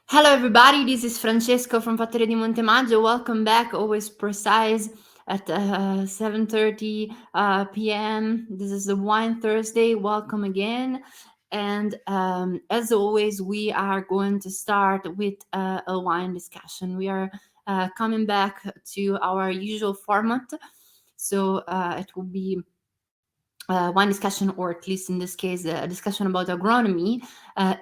Hello, everybody. This is Francesco from Fattoria di Montemaggio. Welcome back. Always precise at 7:30 p.m. This is the Wine Thursday. Welcome again. And as always, we are going to start with a wine discussion. We are coming back to our usual format. So it will be wine discussion, or at least in this case, a discussion about agronomy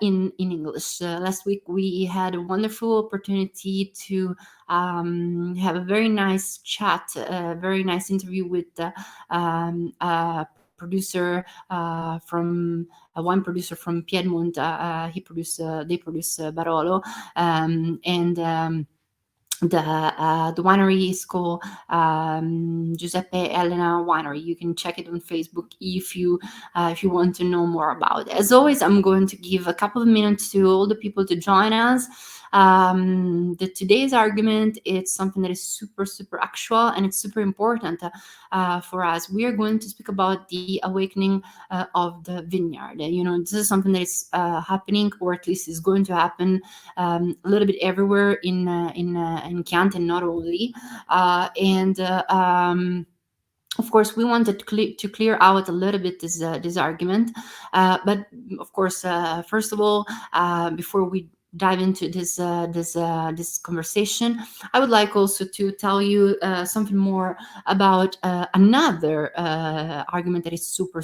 in English. Last week we had a wonderful opportunity to have a very nice chat, a very nice interview with a producer from a wine producer from Piedmont. They produce Barolo, and the winery is called Giuseppe Elena Winery. You can check it on Facebook if you want to know more about it. As always, I'm going to give a couple of minutes to all the people to join us. Today's argument, it's something that is super actual, and it's super important for us. We are going to speak about the awakening of the vineyard. This is something that is happening, or at least is going to happen a little bit everywhere in Chianti, and not only. Of course, we wanted to clear out a little bit this argument, but of course, first of all, before we dive into this conversation, I would like also to tell you something more about another argument that is super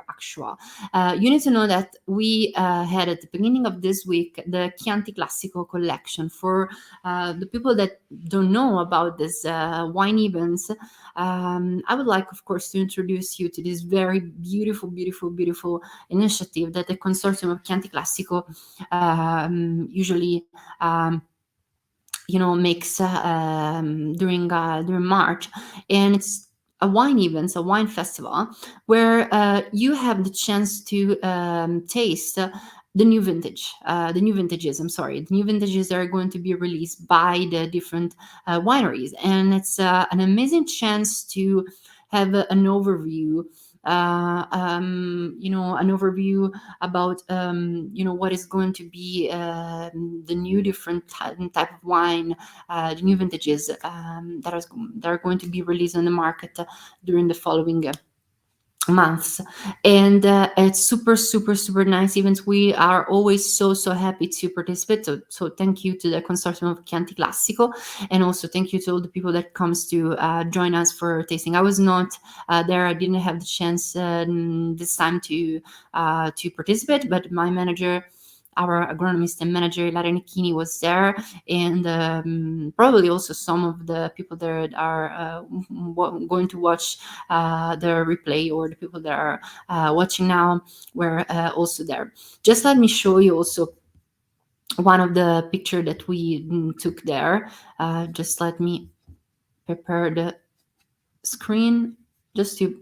actual. You need to know that we had at the beginning of this week the Chianti Classico collection. For the people that don't know about this wine events, I would like, of course, to introduce you to this very beautiful initiative that the consortium of Chianti Classico usually makes during March, and it's a wine event, a wine festival, where you have the chance to taste the new vintages. The new vintages are going to be released by the different wineries, and it's an amazing chance to have an overview. An overview about what is going to be the new different type of wine, the new vintages that are going to be released on the market during the following months. And it's super nice events. We are always so happy to participate, so thank you to the consortium of Chianti Classico, and also thank you to all the people that comes to join us for tasting. I was not there. I didn't have the chance this time to participate, but my manager, our agronomist and manager Ilaria Nicchini, was there, and probably also some of the people that are going to watch the replay, or the people that are watching now were also there. Just let me show you also one of the picture that we took there. Just let me prepare the screen just to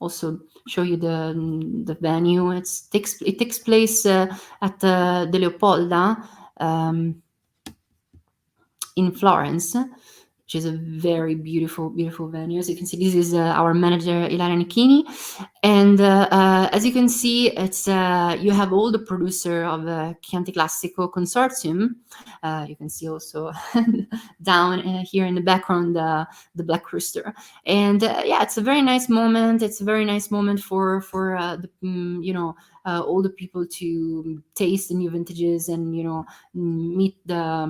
also show you the venue. It takes place at the Leopolda in Florence, which is a very beautiful venue. As you can see, this is our manager Ilaria Nicchini, and as you can see, it's you have all the producer of the Chianti Classico consortium. You can see also down here in the background the Black Rooster, and yeah, it's a very nice moment. It's a very nice moment for the all the people to taste the new vintages, and meet the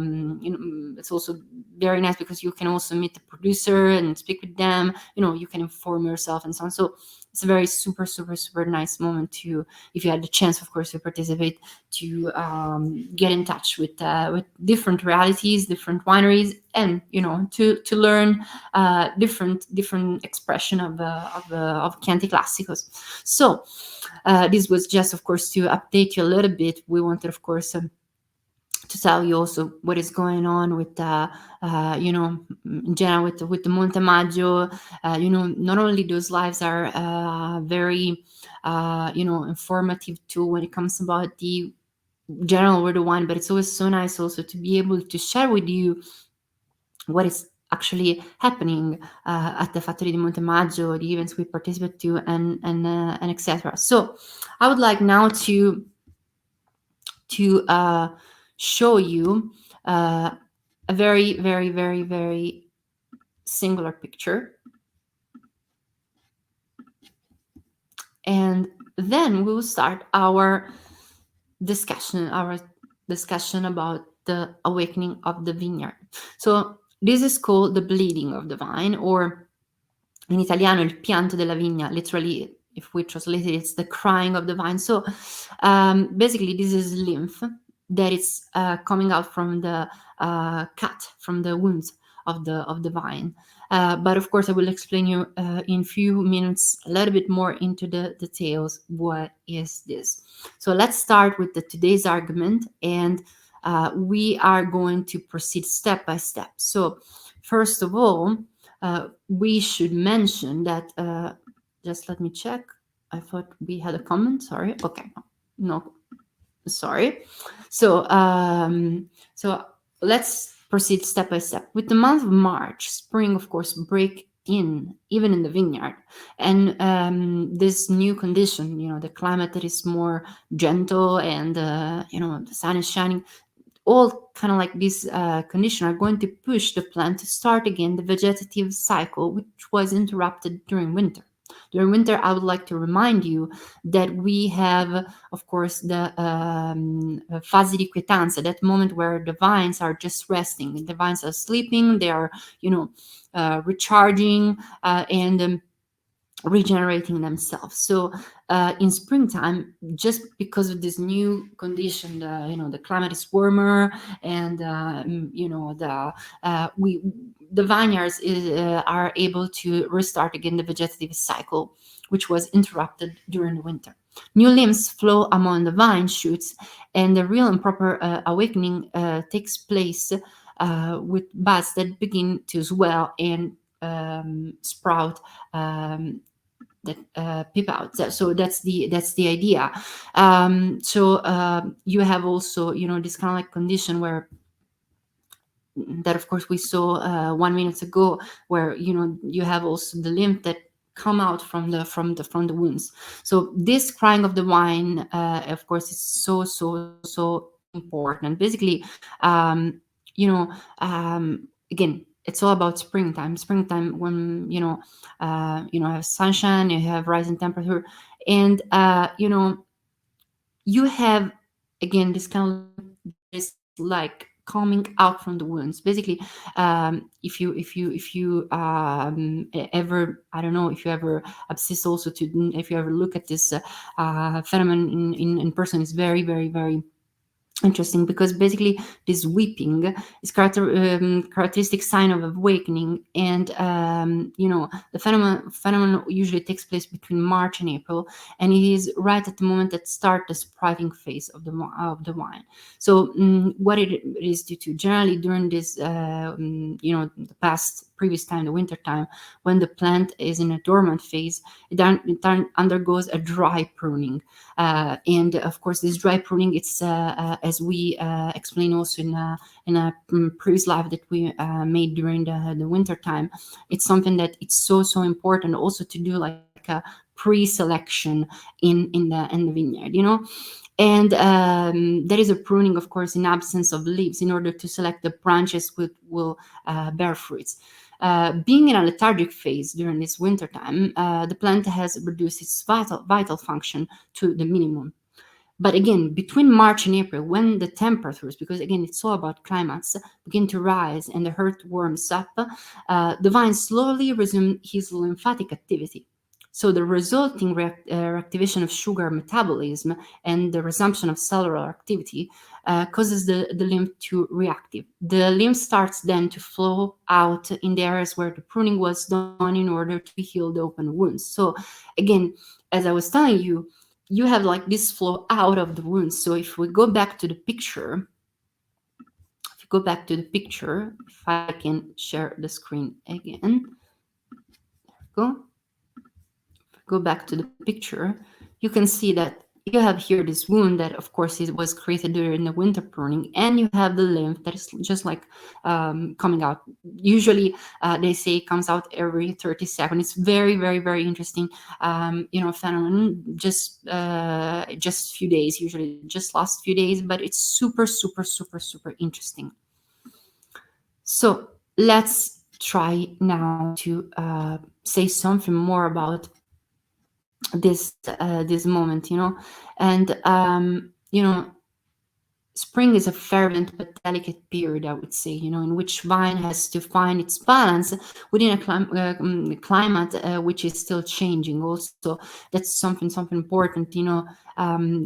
it's also very nice because you can also meet the producer and speak with them. You can inform yourself and so on. So it's a very super nice moment to, if you had the chance, of course, to participate, to get in touch with different realities, different wineries, and to learn different expression of Chianti Classicos. So this was just, of course, to update you a little bit. We wanted, of course, to tell you also what is going on with in general with the Montemaggio. Not only those lives are very informative too when it comes about the general word of wine, but it's always so nice also to be able to share with you what is actually happening at the Fattoria di Montemaggio, the events we participate to, and etc. So I would like now to show you a very, very, very, very singular picture. And then we will start our discussion about the awakening of the vineyard. So this is called the bleeding of the vine, or in Italiano il pianto della vigna. Literally, if we translate it, it's the crying of the vine. So basically, this is lymph that is coming out from the cut, from the wounds of the vine. But of course, I will explain you in few minutes a little bit more into the details. What is this? So let's start with the today's argument, and we are going to proceed step by step. So first of all, we should mention that. Just let me check. I thought we had a comment. Sorry. Okay. No. Sorry. So let's proceed step by step. With the month of March, spring, of course, break in even in the vineyard, and this new condition, the climate that is more gentle, and the sun is shining, all kind of like this condition are going to push the plant to start again the vegetative cycle, which was interrupted during winter. During winter, I would like to remind you that we have, of course, the fase di quietanza, that moment where the vines are just resting. The vines are sleeping, they are, recharging, and regenerating themselves. So in springtime, just because of this new condition, the climate is warmer, and the vineyards are able to restart again the vegetative cycle, which was interrupted during the winter. New limbs flow among the vine shoots, and the real and proper awakening takes place with buds that begin to swell and sprout, that peep out. So that's the idea. You have also this kind of like condition where, that of course we saw 1 minute ago, where you have also the lymph that come out from the wounds. So this crying of the wine, of course, is so important. Basically, you know again, it's all about springtime, when have sunshine, you have rising temperature, and you have, again, this kind of that is like coming out from the wounds. Basically, if you ever, I don't know, if you ever obsess also to, if you ever look at this phenomenon in person, it's very, very, very interesting, because basically this weeping is characteristic sign of awakening. And the phenomenon usually takes place between March and April, and it is right at the moment that start the sprouting phase of the wine. So what it is due to, generally during this the previous time, the winter time, when the plant is in a dormant phase, it undergoes a dry pruning. And of course, this dry pruning, it's as we explained also in a previous live that we made during the winter time. It's something that it's so important also to do, like a pre-selection in the vineyard, and there is a pruning, of course, in absence of leaves, in order to select the branches which will bear fruits. Being in a lethargic phase during this winter time, the plant has reduced its vital function to the minimum. But again, between March and April, when the temperatures, because again, it's all about climates, begin to rise and the earth warms up, the vine slowly resumes his lymphatic activity. So the resulting reactivation of sugar metabolism and the resumption of cellular activity causes the lymph to reactive. The lymph starts then to flow out in the areas where the pruning was done in order to heal the open wounds. So again, as I was telling you, you have like this flow out of the wounds. So if we go back to the picture, if I can share the screen again, go back to the picture, you can see that you have here this wound that, of course, it was created during the winter pruning, and you have the lymph that is just like coming out. Usually, they say it comes out every 30 seconds. It's very, very, very interesting, phenomenon. Just few days, usually just last few days, but it's super, super, super, super interesting. So let's try now to say something more about this moment, and spring is a fervent but delicate period, I would say, in which wine has to find its balance within a climate which is still changing. Also, that's something important,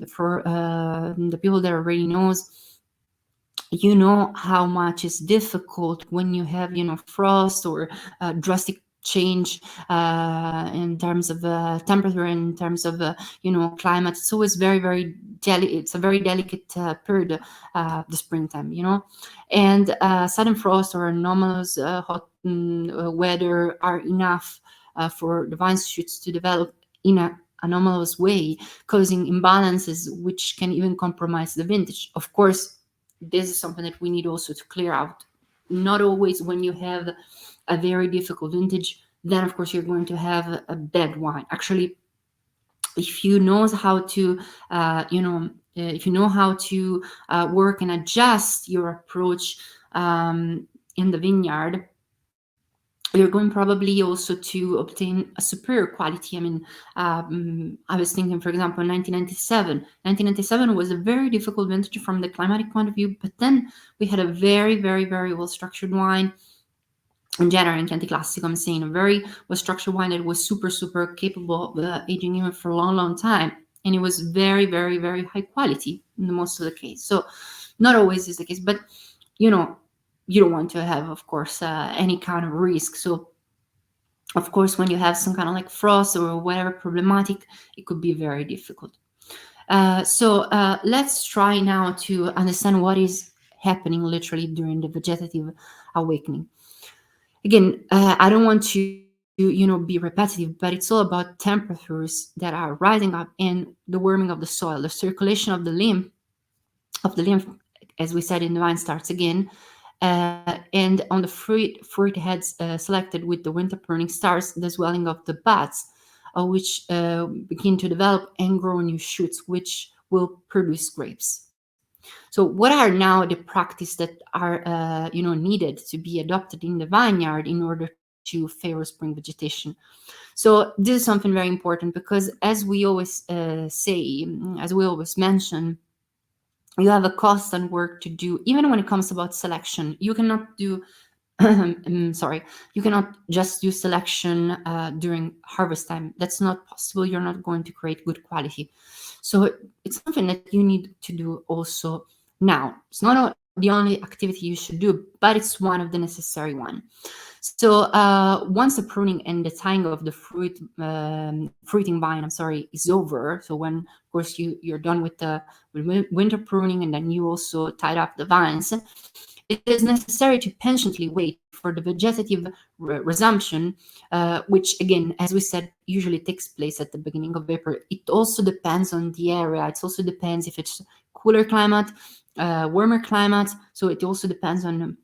for the people that already knows. You know how much is difficult when you have frost or drastic change in terms of temperature, in terms of climate. It's always very, very it's a very delicate period, the springtime, and sudden frost or anomalous hot weather are enough for the vine shoots to develop in a anomalous way, causing imbalances which can even compromise the vintage. Of course, this is something that we need also to clear out. Not always when you have a very difficult vintage, then of course you're going to have a bad wine. Actually, if you know how to, if you know how to work and adjust your approach in the vineyard, you're going probably also to obtain a superior quality. I mean, I was thinking, for example, 1997. 1997 was a very difficult vintage from the climatic point of view, but then we had a very, very, very well-structured wine. In general, in Chianti Classico, I'm saying a very well-structured wine that was super, super capable of aging even for a long, long time. And it was very, very, very high quality in the most of the case. So not always is the case, but, you don't want to have, of course, any kind of risk. So, of course, when you have some kind of like frost or whatever problematic, it could be very difficult. So let's try now to understand what is happening literally during the vegetative awakening. Again, I don't want to be repetitive, but it's all about temperatures that are rising up and the warming of the soil, the circulation of the lymph, as we said in the vine, starts again. And on the fruit heads selected with the winter pruning starts the swelling of the buds, which begin to develop and grow new shoots, which will produce grapes. So what are now the practices that are needed to be adopted in the vineyard in order to favor spring vegetation? So this is something very important, because as we always say, as we always mention, you have a constant work to do, even when it comes about selection. You cannot do you cannot just do selection during harvest time. That's not possible. You're not going to create good quality. So it's something that you need to do also now. It's not the only activity you should do, but it's one of the necessary one. So once the pruning and the tying of the fruiting vine, is over. So when, of course, you're done with the winter pruning, and then you also tied up the vines, it is necessary to patiently wait for the vegetative resumption, which, again, as we said, usually takes place at the beginning of April. It also depends on the area. It also depends if it's cooler climate, warmer climate. So it also depends on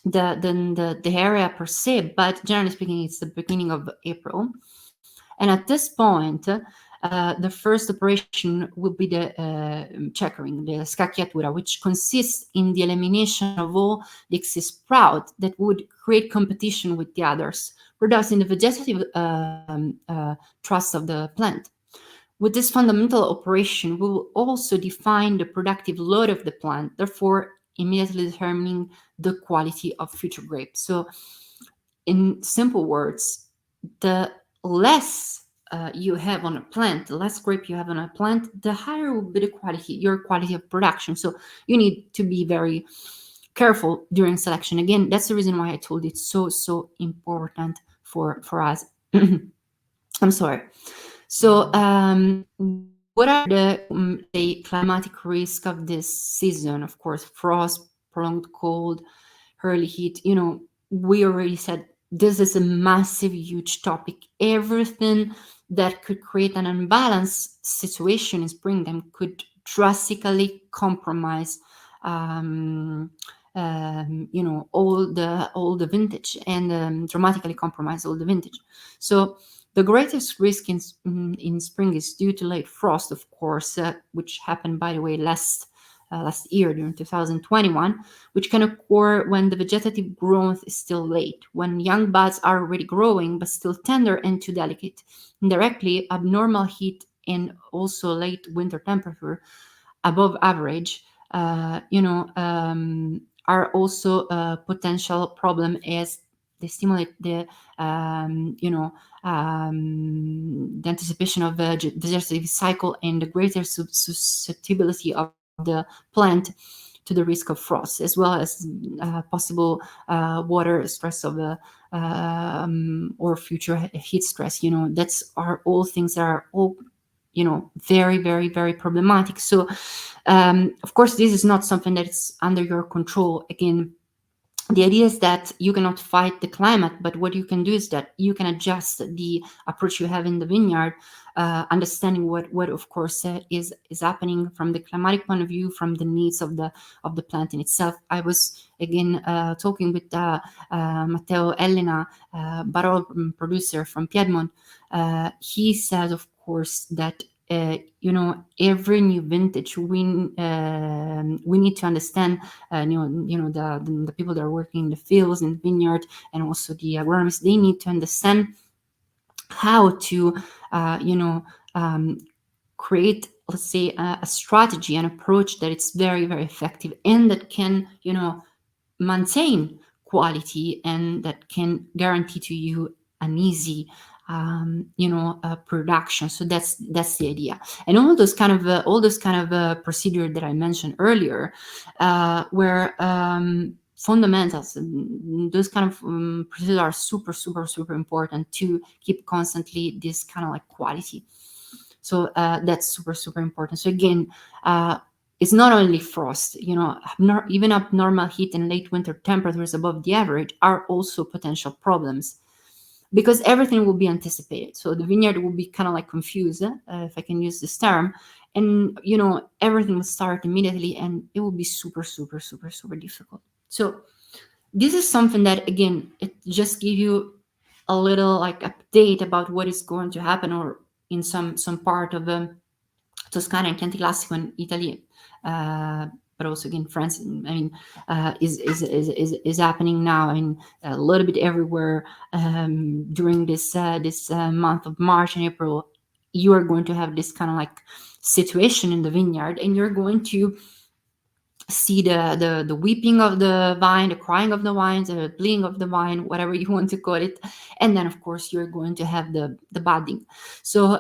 the area per se, but generally speaking, it's the beginning of April. And at this point, the first operation will be the checkering, the scacchiatura, which consists in the elimination of all the excess sprout that would create competition with the others, reducing the vegetative thrust of the plant. With this fundamental operation, we will also define the productive load of the plant, therefore immediately determining the quality of future grapes. So, in simple words, the less you have on a plant, the less grape you have on a plant, the higher will be the quality, your quality of production. So you need to be very careful during selection. Again, that's the reason why I told it's so important for us. I'm sorry. So what are the climatic risk of this season? Of course, frost, prolonged cold, early heat. We already said this is a massive, huge topic. Everything that could create an unbalanced situation in springtime could drastically compromise, um, all the vintage, and dramatically compromise all the vintage. So the greatest risk in spring is due to late frost, of course, which happened, by the way, last year during 2021, which can occur when the vegetative growth is still late, when young buds are already growing but still tender and too delicate. Indirectly, abnormal heat and also late winter temperature above average, are also a potential problem, as they stimulate the anticipation of the vegetative cycle and the greater susceptibility of the plant to the risk of frost, as well as possible water stress of or future heat stress. That's are all things that are all very, very, very problematic. So of course, this is not something that is under your control. Again, the idea is that you cannot fight the climate, but what you can do is that you can adjust the approach you have in the vineyard, understanding what of course is happening from the climatic point of view, from the needs of the plant in itself. I was again talking with Matteo Elena, barrel producer from Piedmont. He said, of course, that every new vintage we need to understand, the people that are working in the fields, in the vineyard, and also the agronomists. They need to understand how to create, let's say, a strategy, an approach that it's very, very effective and that can maintain quality, and that can guarantee to you an easy production. So that's the idea. And all those kind of procedure that I mentioned earlier were fundamentals. Those kind of procedures are super, super, super important to keep constantly this kind of like quality. So that's super, super important. So again, it's not only frost, even abnormal heat and late winter temperatures above the average are also potential problems, because everything will be anticipated. So the vineyard will be kind of like confused, if I can use this term, and everything will start immediately, and it will be super, super, super, super difficult. So this is something that, again, it just give you a little like update about what is going to happen, or in some part of Toscana and Chianti Classico in Italy, but also again France. I mean, is happening now. I mean, a little bit everywhere during this month of March and April. You are going to have this kind of like situation in the vineyard, and you're going to see the weeping of the vine, the crying of the vine, the bleeding of the vine, whatever you want to call it. And then of course you're going to have the budding. So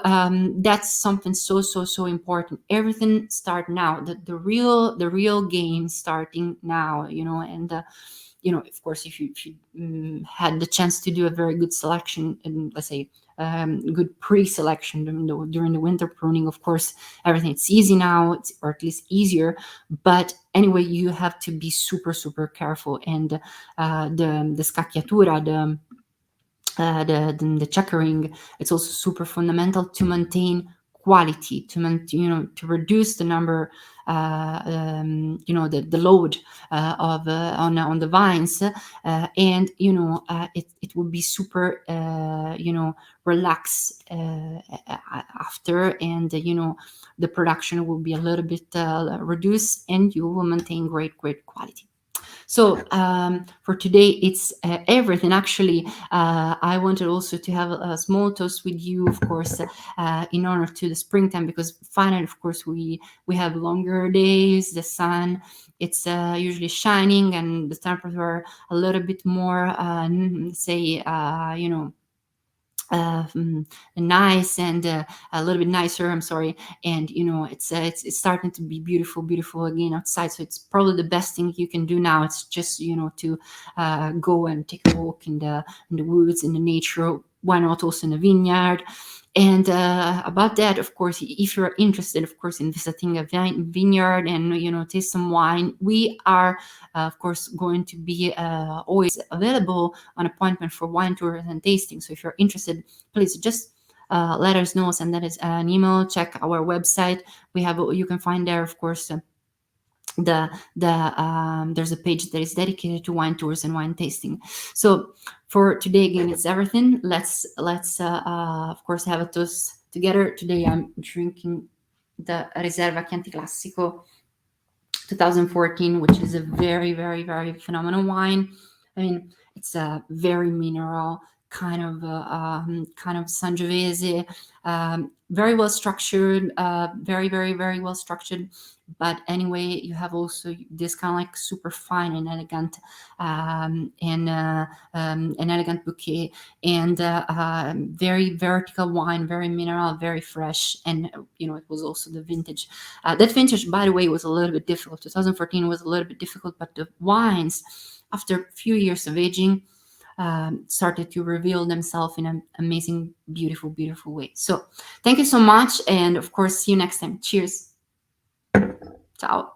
that's something so, so, so important. Everything start now. The real game starting now, and of course, if you had the chance to do a very good selection, and let's say good pre-selection during the winter pruning, of course, everything it's easy now, or at least easier. But anyway, you have to be super, super careful. And the scacchiatura, the checkering, it's also super fundamental to maintain quality, to reduce the number, the load on the vines, and it will be super relaxed after, and the production will be a little bit reduced, and you will maintain great quality. So for today, it's everything. Actually, I wanted also to have a small toast with you, of course, in honor to the springtime, because finally, of course, we have longer days. The sun, it's usually shining, and the temperature are a little bit more, say, nice, and a little bit nicer. I'm sorry, and it's starting to be beautiful again outside. So it's probably the best thing you can do now. It's just to go and take a walk in the woods, in the nature, why not also in a vineyard? And about that, of course, if you're interested, of course, in visiting a vineyard and, you know, taste some wine, we are, of course, going to be always available on appointment for wine tours and tasting. So if you're interested, please just let us know, send us an email, check our website. We have, you can find there, of course, there's a page that is dedicated to wine tours and wine tasting. So for today, again, it's everything. Let's of course have a toast together. Today I'm drinking the Riserva Chianti Classico 2014, which is a very, very, very phenomenal wine. I mean, it's a very mineral kind of Sangiovese, very well structured, very, very, very well structured. But anyway, you have also this kind of like super fine and elegant, an elegant bouquet, and very vertical wine, very mineral, very fresh. And you know, it was also the vintage. That vintage, by the way, was a little bit difficult. 2014 was a little bit difficult, but the wines, after a few years of aging, started to reveal themselves in an amazing, beautiful, beautiful way. So thank you so much. And of course, see you next time. Cheers. Ciao.